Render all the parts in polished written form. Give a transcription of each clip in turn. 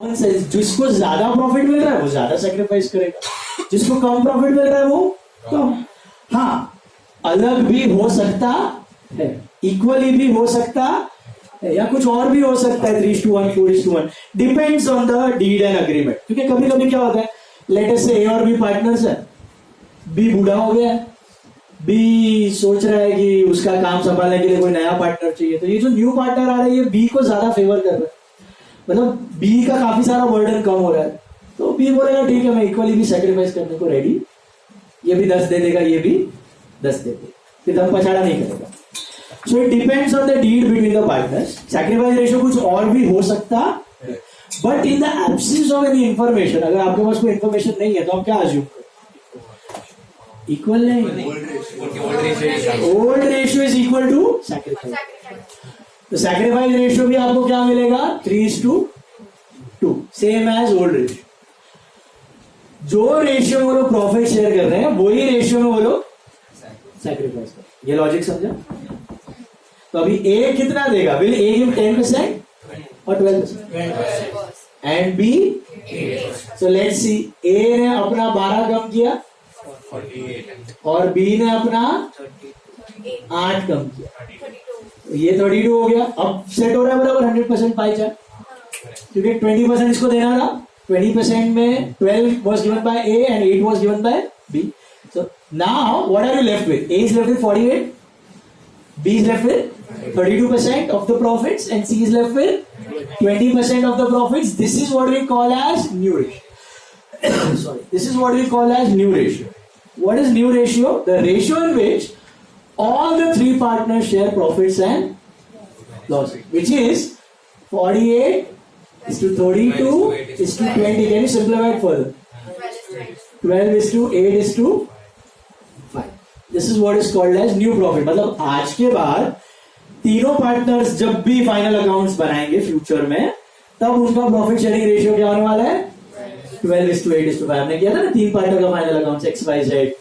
जिसको ज्यादा प्रॉफिट मिल रहा है वो ज्यादा सेक्रीफाइस करेगा, जिसको कम प्रॉफिट मिल रहा है वो कम। हाँ, अलग भी हो सकता है, इक्वली भी हो सकता है, या कुछ और भी हो सकता है, 3:1, 4:1, depends on the deed and agreement. क्योंकि कभी कभी क्या होता है, लेट अस से ए और बी पार्टनर्स है, बी बूढ़ा हो गया है, बी सोच रहा है कि उसका काम संभालने के लिए कोई नया पार्टनर चाहिए, तो ये जो न्यू पार्टनर आ रहा है ये बी को ज्यादा फेवर कर रहा है, मतलब बी का काफी सारा बर्डन कम हो रहा है, तो बी बोलेगा ठीक है मैं इक्वली भी सेक्रीफाइस करने को रेडी, ये भी 10 दे देगा, ये भी 10 दे देगा, फिर दम पछाड़ा नहीं करेगा। So it depends on the deed between the partners. Sacrifice ratio कुछ और भी हो सकता, but in the absence of any information, अगर आपके पास कोई इंफॉर्मेशन नहीं है तो आप क्या अज्यूम करें, इक्वल नहीं, old ratio is equal to sacrifice. तो सैक्रिफाइस रेशियो भी आपको क्या मिलेगा, 3:2, सेम एज ओल्ड रेशियो। जो रेशियो में वो लोग प्रॉफिट शेयर कर रहे हैं वही रेशियो में वो लोग सैक्रिफाइस कर, ये लॉजिक समझा। तो अभी ए कितना देगा, विल ए गिव 10% और 12% and B, so let's see, A ने अपना 12 कम किया और बी ने अपना 8 कम किया, ये 32 हो गया। अब सेट हो रहा है बराबर 100% पाई चार्ट, क्योंकि 20% इसको देना था, 20% में 12 was given by A and 8 was given by B. So now what are you left with? A is left with 48, B is left with 32% of the profits and C is left with 20% of the profits. This is what we call as new ratio. Sorry, this is what we call as new ratio. What is new ratio? The ratio in which all the three partners share profits and losses, which is 48:32:20. Can you simplify it further? 12:8:5. This is what is called as new profit. मतलब आज के बाद तीनों partners जब भी final accounts बनाएंगे future में, तब उनका प्रॉफिट शेयरिंग रेशियो क्या होने वाला है, 12:8:5। हमने किया था ना 3 पार्टनर का final accounts, XYZ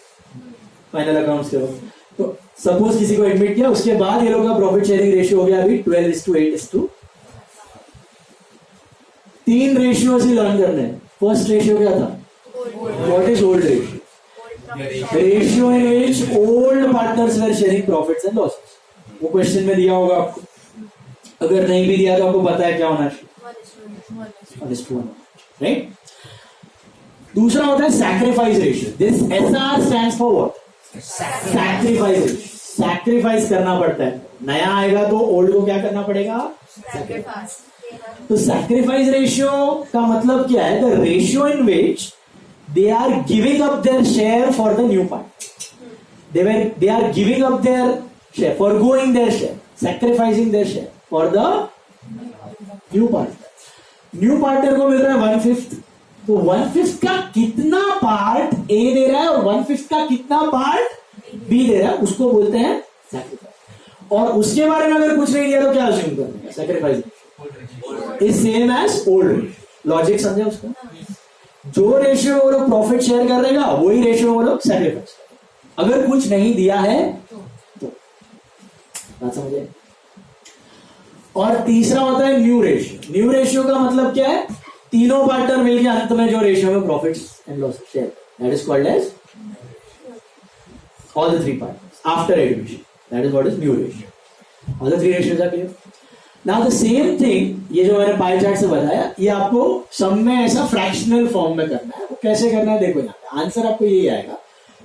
final accounts के वक्त। तो सपोज किसी को एडमिट किया, उसके बाद ये लोग का प्रॉफिट शेयरिंग रेशियो हो गया अभी 12:8:5। 3 रेशियो ही लर्न करने हैं। फर्स्ट रेशियो क्या था, what is old ratio, ratio in which old partners were sharing profits and losses. वो क्वेश्चन में दिया होगा आपको, अगर नहीं भी दिया तो आपको पता है क्या होना चाहिए, 1:1, राइट। दूसरा होता है sacrifice ratio. This SR stands for what, sacrifice. Sacrifice करना पड़ता है, नया आएगा तो ओल्ड को क्या करना पड़ेगा, सैक्रिफाइस। तो सैक्रिफाइस रेशियो का मतलब क्या है, the ratio in which they are giving up their share for the new partner, they are giving up their share, forgoing their share, sacrificing their share for the new partner. New partner को मिल रहा है 1/5, तो 1/5 का कितना part A दे रहा है और 1/5 का कितना पार्ट बी दे रहा है, उसको बोलते हैं सैक्रिफाइस। और उसके बारे में अगर कुछ नहीं दिया तो क्या अज्यूम करना है, sacrifice is same as old ratio. Logic समझे उसका, जो रेशियो वो लोग प्रॉफिट शेयर कर रहेगा वही रेशियो वो लोग सैक्रिफाइस करेगा, अगर कुछ नहीं दिया है तो। बात समझे। और तीसरा होता है न्यू रेशियो। न्यू रेशियो का मतलब क्या है, तीनों पार्टनर मिलकर अंत में जो रेशियो में profits and loss share, that is called as all the 3 partners after addition, that is what is new ratio. All the 3 ratios are clear. Now the same thing, ये जो मैंने पाई चार्ट से बताया, ये आपको सम में ऐसा फ्रैक्शनल फॉर्म में करना है। वो कैसे करना है देखो, यहाँ पे आंसर आपको यही आएगा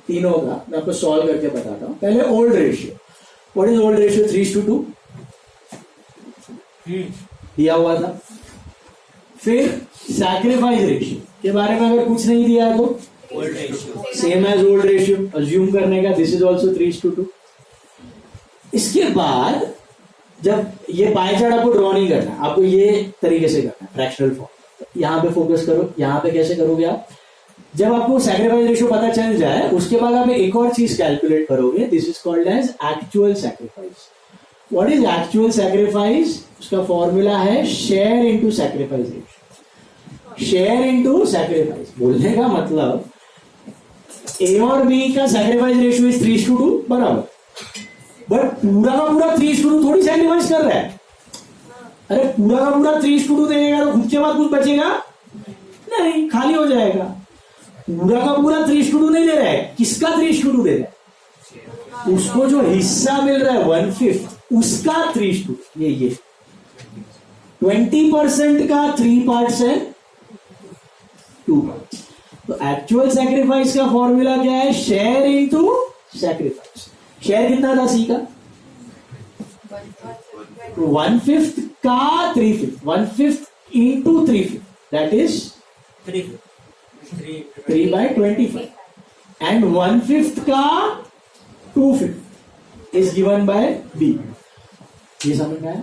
तीनों का, मैं आपको सॉल्व करके बताता हूँ। पहले old ratio, what is old ratio, 3:2 दिया हुआ था। फिर सैक्रिफाइस रेशियो के बारे में अगर कुछ नहीं दिया है तो same as old ratio assume करने का, दिस इज ऑल्सो 3:2। इसके बाद जब ये पाई चार्ट आपको ड्रॉ नहीं करना, आपको ये तरीके से करना है, फ्रैक्शनल फॉर्म। यहां पे फोकस करो, यहां पे कैसे करोगे आप, जब आपको सैक्रिफाइस रेशियो पता चल जाए उसके बाद आप एक और चीज कैलकुलेट करोगे, this is called as actual sacrifice. What is actual sacrifice, उसका फॉर्मूला है share into sacrifice ratio. Share into sacrifice बोलने का मतलब ए और बी का सैक्रिफाइस रेशियो इज 3:2 बराबर, बट पूरा का पूरा 3:2 थोड़ी सैक्रिफाइस कर रहा है, अरे पूरा का पूरा 3:2 देगा तो खुद के बाद कुछ बचेगा नहीं, खाली हो जाएगा। पूरा का पूरा 3:2 नहीं दे रहा है, किसका 3:2 दे रहा है? उसको जो हिस्सा मिल रहा है 1/5 उसका 3:2। ये 20% का 3 पार्ट्स है, 2 पार्ट्स। तो एक्चुअल सैक्रिफाइस का फॉर्मूला क्या है? Share into sacrifice. शेयर कितना था सी का? 1/5 का 3/5, 1/5 इंटू 3/5 दैट इज 3/25 एंड 1/5 का 2/5 इज गिवन बाय बी। ये समझ में आया?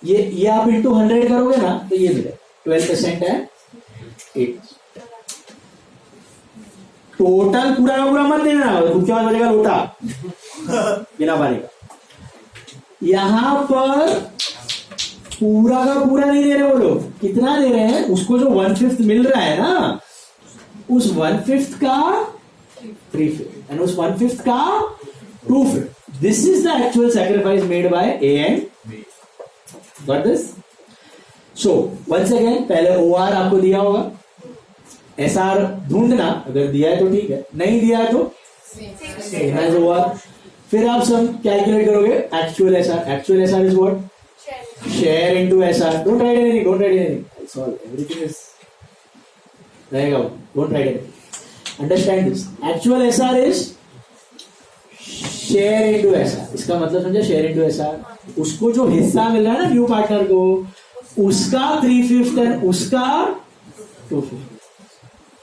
ये आप इंटू 100 करोगे ना तो ये मिलेगा 12% है 8। टोटल पूरा का पूरा मत देना, क्या बचेगा लोटा बिना पानी का। यहां पर पूरा का पूरा नहीं दे रहे वो लोग, कितना दे रहे हैं? उसको जो 1/5 मिल रहा है ना, उस 1/5 का 3/5 एंड उस 1/5 का 2/5। This is the actual sacrifice made by A and B. Got this? So once again, पहले ओआर आपको दिया होगा, एसआर ढूंढना, अगर दिया है तो ठीक है, नहीं दिया है तो ओआर। फिर आप सब कैलकुलेट करोगे actual SR. Actual SR is what? Share into SR. Don't write anything, don't write anything, it's all everything is रहेगा, don't write anything. Understand this, actual SR is share into SR. इसका मतलब समझा? Share into SR. उसको जो हिस्सा मिल रहा है ना न्यू पार्टनर को, उसका 3/5 एंड उसका 2/5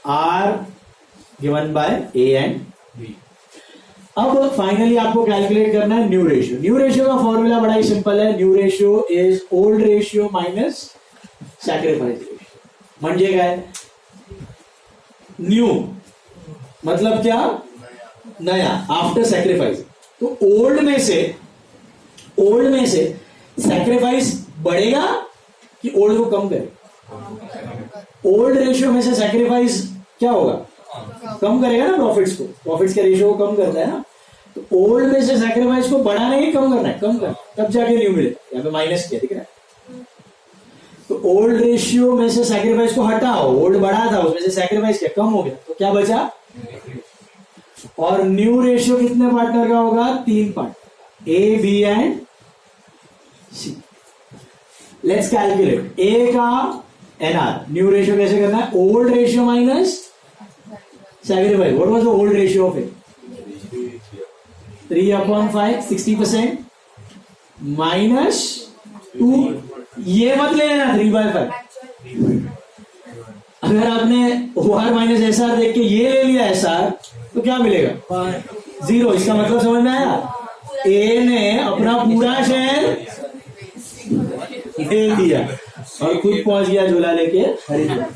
are given by A and B. अब फाइनली आपको कैलकुलेट करना है न्यू रेशियो। न्यू रेशियो का फॉर्मूला बड़ा ही सिंपल है, new ratio is old ratio minus sacrifice ratio. म्हणजे काय? न्यू मतलब क्या? नया, आफ्टर सैक्रिफाइस। तो ओल्ड में से सैक्रिफाइस बढ़ेगा कि ओल्ड को कम करेगा? ओल्ड रेशियो में से सैक्रिफाइस क्या होगा? कम करेगा ना प्रॉफिट्स को, प्रॉफिट्स के रेशियो को कम करता है ना। तो ओल्ड में से सैक्रिफाइस को बढ़ाना है, कम करना है? कम करना, तब जाके न्यू मिलेगा। यहाँ पे माइनस किया, दिख रहा है? तो ओल्ड रेशियो में से सैक्रिफाइस को हटाओ, ओल्ड बढ़ा था उसमें से सैक्रिफाइस क्या कम हो गया, तो क्या बचा? और न्यू रेशियो कितने पार्टनर का होगा? 3 partner, A B and C. Let's calculate A का एनआर। न्यू रेशियो कैसे करना है? Old ratio minus sacrifice. What was the old ratio of it? 3/5, 60% minus 2। ये मत ले लेना 3/5। अगर आपने ओआर माइनस एसआर देख के ये ले लिया एसआर तो क्या मिलेगा? 0। इसका मतलब समझ में आया? ए ने अपना पूरा शेयर दे दिया और खुद पहुंच गया झोला लेके हरिद्वार।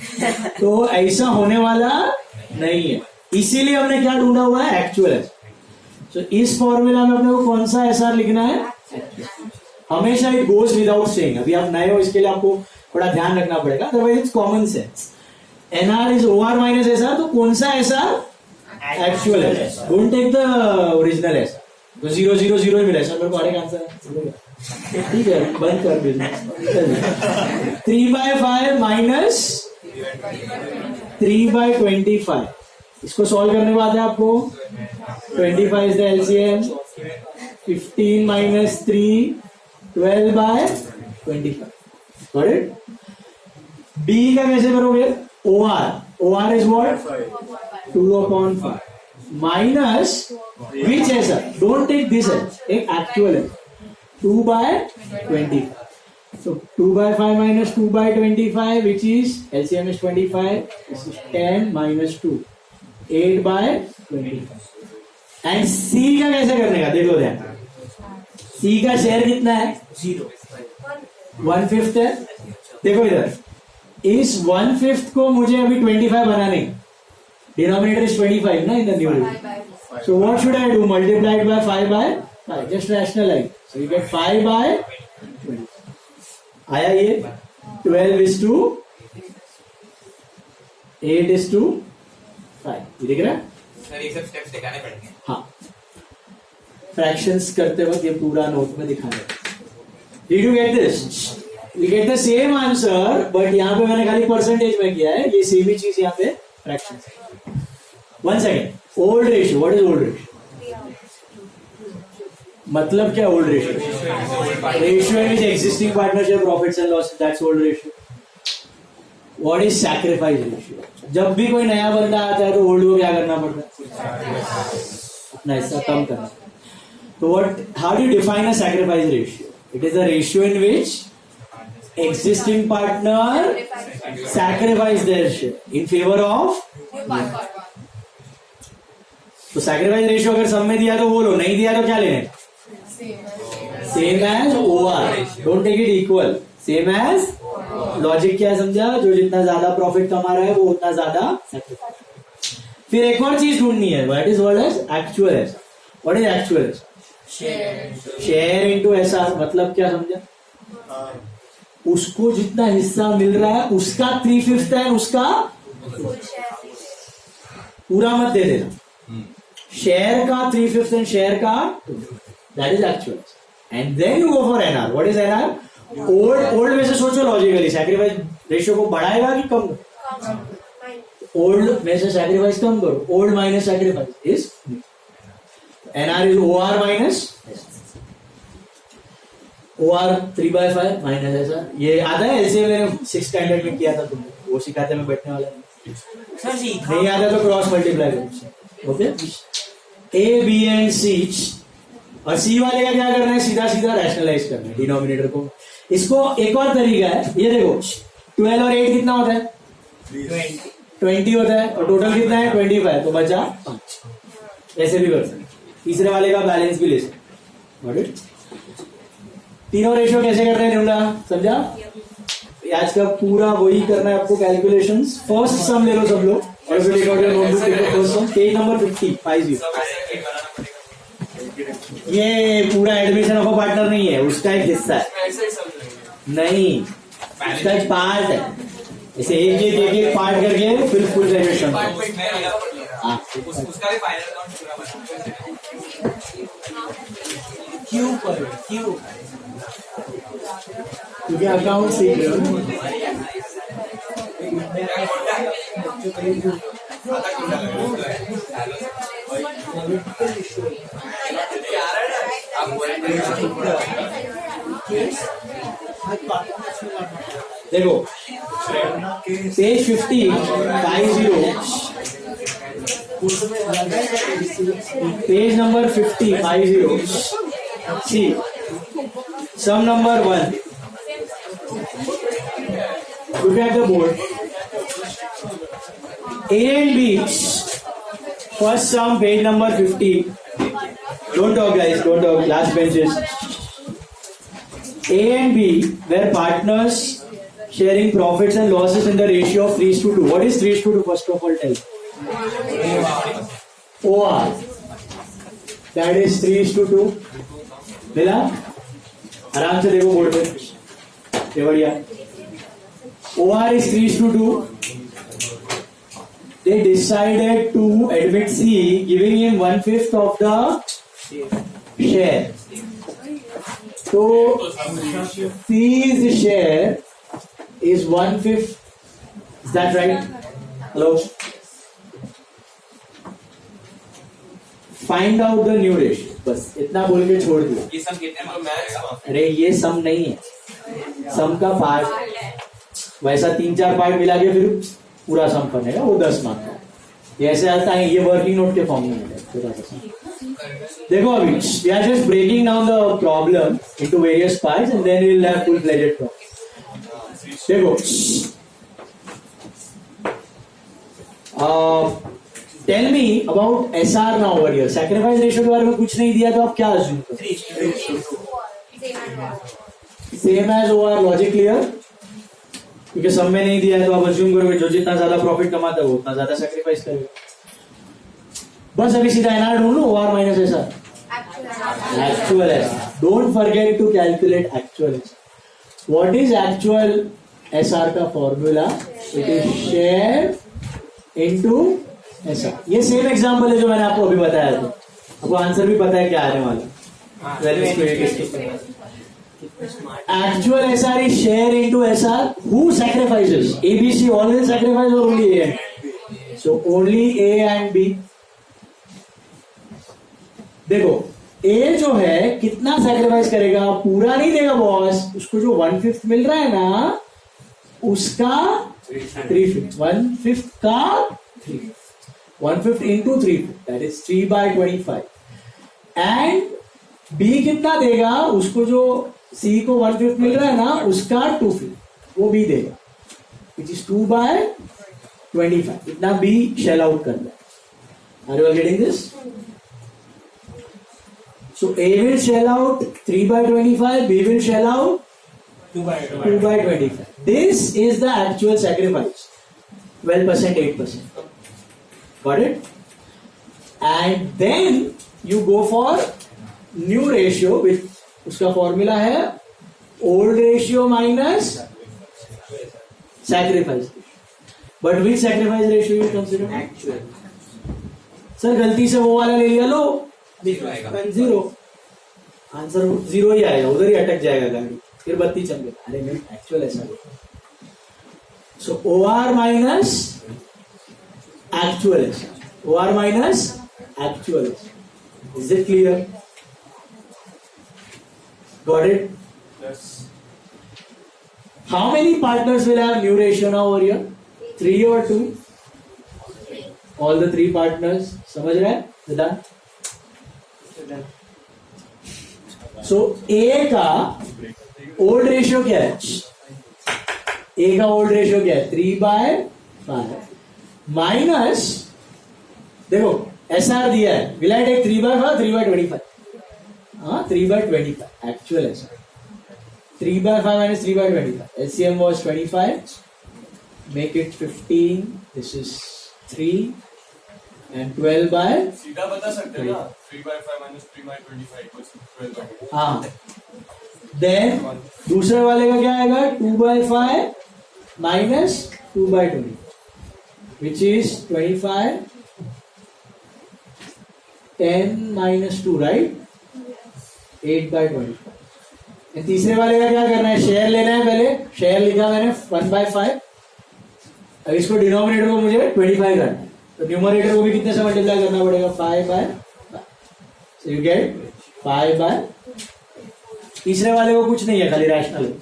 तो ऐसा होने वाला नहीं है, इसीलिए हमने क्या ढूंढा हुआ है? Actual SR. तो इस फॉर्मूला में अपने को कौन सा एसआर लिखना है? हमेशा इट गोज विदाउट सेइंग। अभी आप नए हो इसके लिए आपको थोड़ा ध्यान रखना पड़ेगा, otherwise it's common sense. NR is OR minus SR, तो कौन सा SR? Actual SR. Don't take the original SR, तो 0/0/0 ही मिला। सर मेरे को अरे आंसर है, ठीक है बंद कर बिजनेस। 3/5 माइनस 3/25। इसको सॉल्व करने के बाद है आपको 25 is the LCM, 15 minus 3, 12/25। Got it? B का कैसे करोगे? OR is what? 2/5 minus which है सर? डोंट टेक दिस है, एक एक्चुअल है 2/25। So 2/5 minus 2/25, which is LCM is 25. This is 10 minus 2, 8/25. And C का कैसे करने का देखो ध्यान। C का शेयर कितना है? 0, 1/5 है। देखो इधर, इस 1/5 को मुझे अभी 25 बनाने, डिनोमिनेटर इज 25 ना in the new rule. So what should I do? Multiply it by 5/5. Just rationalize. So you get 5/20. आया ये 12:8:5। ये दिख रहा है? सर ये सब स्टेप्स दिखाने पड़ेंगे। हाँ, फ्रैक्शंस करते वक्त ये पूरा नोट में दिखाना है। Did you get this? We get the same answer, but यहाँ पे मैंने खाली परसेंटेज में किया है, ये सेम ही चीज यहाँ पे fraction. 1 second, old ratio, what is old ratio? मतलब क्या old ratio? Ratio in which existing partnership profits and losses, that's old ratio. What is sacrifice ratio? जब भी कोई नया बंदा आता है तो ओल्ड को क्या करना पड़ता है? अपना हिस्सा कम करना। तो what, how do you define a sacrifice ratio? It is a ratio in which existing partner sacrifice their share in favor of। तो sacrifice ratio अगर सब में दिया तो बोलो, नहीं दिया तो क्या लेने? Same as OR, don't take it equal, same as. Logic क्या समझा? जो जितना ज्यादा प्रॉफिट कमा रहा है वो उतना ज्यादा sacrifice। फिर एक और चीज ढूंढनी है, what is word as actual as. What is actual as? Share into SR. मतलब क्या समझा? उसको जितना हिस्सा मिल रहा है उसका 3/5 है, उसका पूरा मत दे देना। शेयर का 3/5 एंड शेयर का, that is actual. And then you go for NR. What is NR? Old में से सोचो लॉजिकली, सैक्रिफाइस रेशियो को बढ़ाएगा कि कम? ओल्ड में से सैक्रिफाइस कम करो, old minus sacrifice is NR is OR minus OR 3/5 minus ऐसा। ये आता है एलसीएम, मैंने 6th स्टैंडर्ड में किया था, तुमने वो सिखाते में बैठने वाला नहीं आता तो क्रॉस मल्टीप्लाई करो। ओके, ए बी एंड सी, और सी वाले का क्या करना है? सीधा सीधा रैशनलाइज करना है डिनोमिनेटर को। इसको एक और तरीका है, ये देखो 12 और 8 कितना होता है? 20 होता है, और टोटल कितना है? 25, तो बचा 5। ऐसे भी कर सकते। तीसरे वाले का बैलेंस भी ले सकते। तीनों रेशियो कैसे करते हैं ढूंढा, समझा? आज का पूरा वही करना है आपको, कैलकुलेशंस। फर्स्ट सम ले लो सब लोग, और फिर फर्स्ट सम पेज नंबर 50। ये पूरा एडमिशन ऑफ अ पार्टनर नहीं है, उसका एक हिस्सा है। नहीं, उसका एक पार्ट है। ऐसे एक पार्ट करके फिर फुल ग्रेजुएशन। क्यों पर क्यों? क्योंकि अकाउंट सीख रहे हो। देखो page 50 page number 50 see some number 1। Look at the board. A and B. First sum, page number 50. Don't talk, guys. Don't talk. Last benches. A and B were partners sharing profits and losses in the ratio of 3:2. What is 3:2? First of all, tell. OR. That is 3:2. मिला? आराम से देखो board पे। बढ़िया। OR is 3:2. They decided to admit C, giving him 1/5 of the share. So C's share is 1/5. Is that right? Hello. Find out the new ratio. बस इतना बोल के छोड़ दिया। ये सम कितने में? अरे ये सम नहीं है, सम का पार्ट। वैसा 3-4 पार्ट मिला के फिर पूरा सम बनेगा, वो 10 मार्क का। ये ऐसे आता है, ये वर्किंग नोट के फॉर्म में है। देखो अभी we are just breaking down the problem into various parts and then we will have full fledged problem. देखो tell me about SR now over here. Sacrifice ratio के बारे में कुछ नहीं दिया तो आप क्या अज्यूम करोगे? Same as OR. Logic clear? क्योंकि सब में नहीं दिया है तो आप अज्यूम करोगे जो जितना ज्यादा प्रॉफिट कमाता है वो उतना ज्यादा सैक्रिफाइस करेगा। बस अभी सीधा एनआर ढूंढ लो, OR minus SR. Actual SR. Don't forget to calculate actual SR. What is actual SR का formula? It is share into SR. ये सेम एग्जांपल है जो मैंने आपको अभी बताया था। आपको आंसर भी पता है क्या आने वाला। Actual SR is share into SR. Who sacrifices? ABC always sacrifice or only A? So only A and B. देखो A जो है कितना सैक्रिफाइस करेगा? पूरा नहीं देगा बॉस, उसको जो 1/5 मिल रहा है ना उसका 3/5, 1/5 का 3/5, 1/5 into 3/5, that is 3/25. And B कितना देगा? उसको जो C को 1/5 मिल रहा है ना उसका 2/5 वो B देगा, which is 2/25. इतना B शेल आउट कर रहा है. Are you all getting this? So A will shell out 3/25, B will shell out 2/25. This is the actual sacrifice. 12%, 8%. Got it? And then you go for new ratio, which उसका formula है old ratio minus sacrifice. But which sacrifice ratio you consider? Actual. Sir गलती से वो वाला ले लिया, लो zero आएगा. Zero, answer zero ही आएगा, उधर ही अटक जाएगा गाड़ी, फिर बत्ती चमके. अरे नहीं, एक्चुअल ऐसा. सो OR माइनस एक्चुअल ऐसा, OR माइनस एक्चुअल ऐसा. Is it clear? Got it? How many partners will have new ratio now over here? 3 or 2? All the 3 partners. समझ रहे हैं? विदान. सो ए का ओल्ड रेशियो क्या है? ए का ओल्ड रेशियो क्या है? 3/5 माइनस, देखो SR दिया है, विल आई टेक 3/5, 3/25? हाँ, 3/25 actual SR. 3/5 minus 3/25. LCM was 25. Make it 15. This is 3 and 12 by. सीधा बता सकते हैं ना, 3/5 minus 3/25 equals 12/5. हाँ. Then दूसरे वाले का क्या आएगा? 2/5 minus 2/20, which is 25. 10 minus 2, right? 8/25. तीसरे वाले का क्या करना है? शेयर लेना है. पहले शेयर लिखा मैंने 1/5. अब इसको डिनोमिनेटर को मुझे 25 करना है, तो न्यूमरेटर को भी कितने से मल्टीप्लाई करना पड़ेगा? 5/5. So you get 5/. तीसरे वाले को कुछ नहीं है, खाली rational.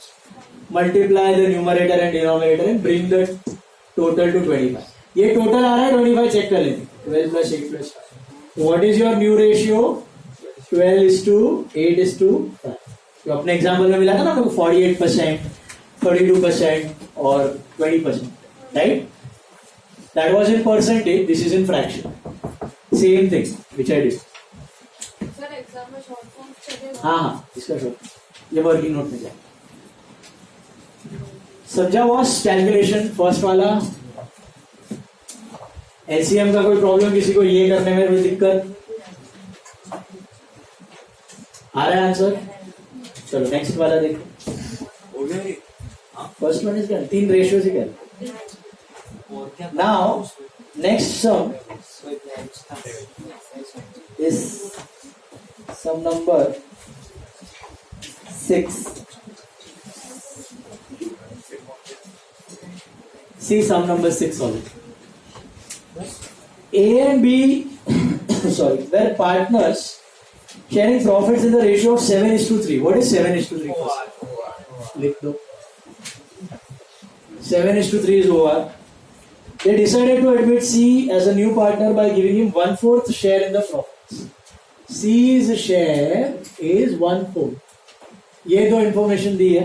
Multiply the numerator and denominator and bring the total two 25. ये टोटल आ रहा है 25, चेक कर लेते. 12 + 8 + 5. What is your new ratio? 12:8:5. तो अपने एग्जाम्पल में मिला था ना 48%, 32% और 20%, right? That was in percentage. This is in fraction. Same thing which I did. Sir exam में शॉर्ट फॉर्म चलेगा? हाँ, इसका शॉर्ट ये वर्किंग नोट में जाए. समझा बॉस? कैलकुलेशन फर्स्ट वाला. LCM का कोई प्रॉब्लम किसी को ये करने में कोई दिक्कत आ रहा है? आंसर चलो नेक्स्ट वाला देखो. फर्स्ट वन इज क्या? 3 रेशियो से क्या? Now, next sum is sum number 6. See sum number 6 only. A and B, sorry, were partners sharing profits in the ratio of 7:3. What is 7:3 first? लिख दो. 7:3 is OR. They decided to admit C as a new partner by giving him 1/4 share in the profits. C's share is 1/4. ये दो information दी है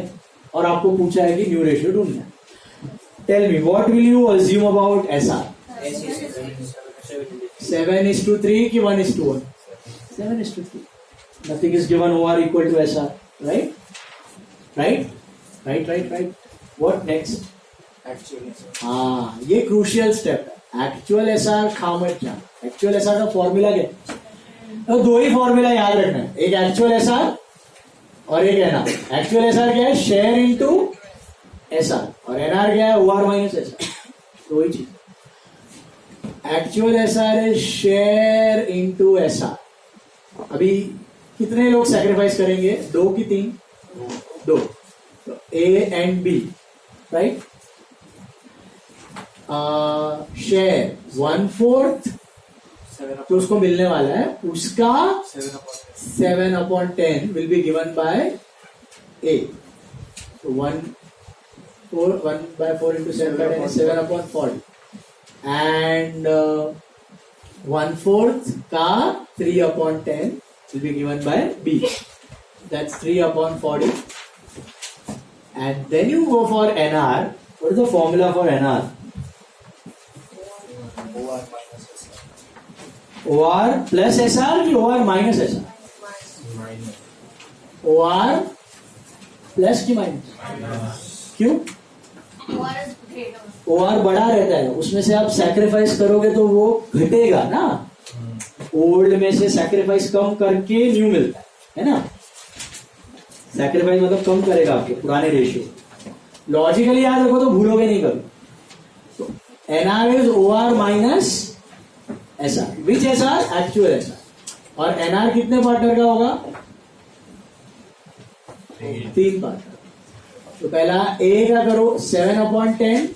और आपको पूछा है कि न्यू रेशियो ढूंढना है. Tell me, what will you assume about SR? 7:3 कि 1:1? 7:3. Nothing is given. OR equal to SR, right? Right. What next? हाँ, ये क्रूशियल स्टेप है. एक्चुअल SR खा मत जा. एक्चुअल SR का फॉर्मूला क्या है? तो 2 ही फॉर्मूला याद रखना है, एक एक्चुअल SR और एक NR. एक्चुअल SR क्या है? Share into SR. और NR क्या है? OR minus SR. 2 ही चीज. एक्चुअल SR है शेयर इनटू SR. अभी कितने लोग सैक्रिफाइस करेंगे? 2 की 3? दो. A and B, right? Share 1/4 तो उसको मिलने वाला है, उसका 7/10 will be given by A. So 1/4 into 7/10 is 7/40. And 1/4 का 3/10 will be given by B. That's 3/40. And then you go for NR. What is the formula for NR? OR plus SR कि OR minus SR? OR plus कि minus? क्यों? OR बड़ा रहता है, उसमें से आप सैक्रिफाइस करोगे तो वो घटेगा ना. ओल्ड में से सैक्रिफाइस कम करके न्यू मिलता है ना. सैक्रिफाइस मतलब कम करेगा आपके पुराने रेशियो. लॉजिकली याद रखो तो भूलोगे नहीं कभी. तो NR is OR minus SR. Which SR? Actual SR. और NR कितने पार्टनर का होगा? 3 पार्टनर. तो पहला A का करो 7/10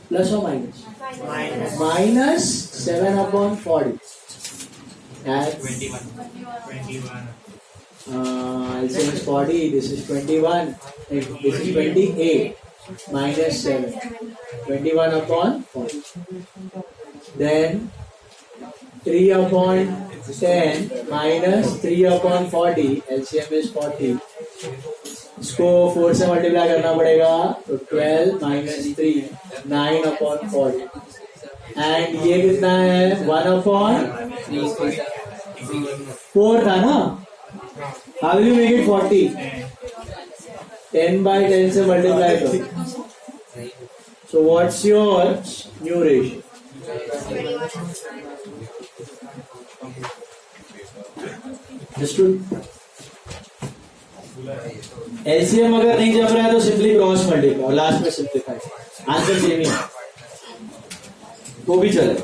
प्लस और minus 7/40. That's 21. LCM is 40. This is 21. This is 28 minus 7. 21/40. Then 3/10 minus 3/40. LCM is 40. इसको 4 से मल्टीप्लाई करना पड़ेगा तो 12 minus 3 9/40. एंड ये कितना है? 1/4 था ना. How will you make it 40? 10/10 से मल्टीप्लाई करो. So what's your new ratio? LCM अगर नहीं जम रहा है तो सिंपली क्रॉस मल्टीप्लाई और लास्ट में सिंप्लीफाई. आंसर सेम ही है तो भी चले.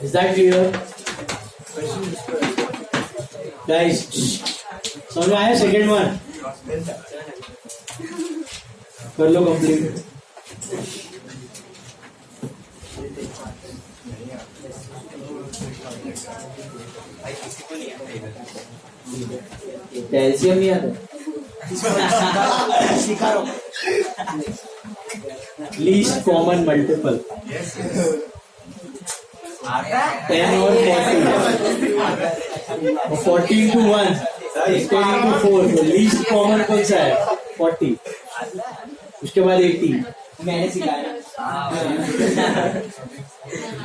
Is that clear guys? समझ में आया? सेकेंड वन कर लो कंप्लीट. कैल्शियम नहीं आता. लीस्ट कॉमन मल्टीपल 10 और 40. 40 into 1 10 into 4. तो लीस्ट कॉमन कौन सा है? 40. उसके बाद 80. मैंने सिखाया.